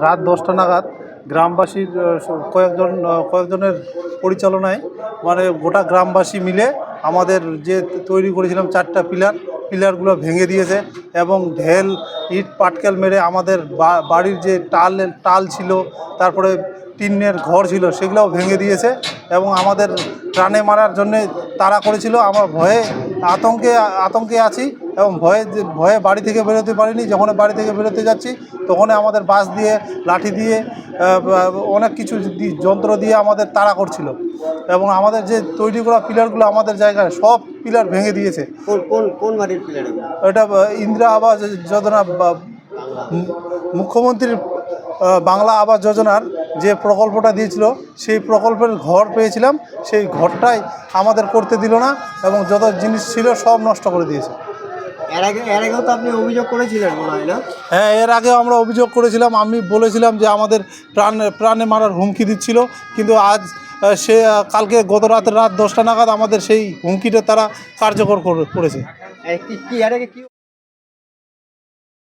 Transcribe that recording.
রাত 10টা নাগাদ গ্রামবাসীর কয়েকজনের পরিচালনায় মানে গোটা গ্রামবাসী মিলে আমাদের যে তৈরি করেছিলাম 4টা পিলারগুলো ভেঙে দিয়েছে এবং ঢেল ইট পাটকেল মেরে আমাদের বাড়ির যে টাল ছিল, তারপরে টিনের ঘর ছিল, সেগুলোও ভেঙে দিয়েছে এবং আমাদের প্রাণে মারার জন্যে তাড়া করেছিল। আমরা আতঙ্কে আছি এবং ভয়ে বাড়ি থেকে বেরোতে পারিনি। যখন বাড়ি থেকে বেরোতে যাচ্ছি তখন আমাদের বাঁশ দিয়ে, লাঠি দিয়ে, অনেক কিছু যন্ত্র দিয়ে আমাদের তাড়া করছিল এবং আমাদের যে তৈরি করা পিলারগুলো আমাদের জায়গায় সব পিলার ভেঙে দিয়েছে। কোন বাড়ির পিলার? এটা ইন্দিরা আবাস যোজনা, মুখ্যমন্ত্রীর বাংলা আবাস যোজনার যে প্রকল্পটা দিয়েছিল সেই প্রকল্পের ঘর পেয়েছিলাম, সেই ঘরটাই আমাদের করতে দিল না এবং যত জিনিস ছিল সব নষ্ট করে দিয়েছে। এর আগেও তো আপনি অভিযোগ করেছিলেন মনে হয় না? হ্যাঁ, এর আগেও আমরা অভিযোগ করেছিলাম। আমি বলেছিলাম যে আমাদের প্রাণে মারার হুমকি দিচ্ছিল, কিন্তু কালকে রাত 10টা নাগাদ আমাদের সেই হুমকিটা তারা কার্যকর করেছে। এর আগে কি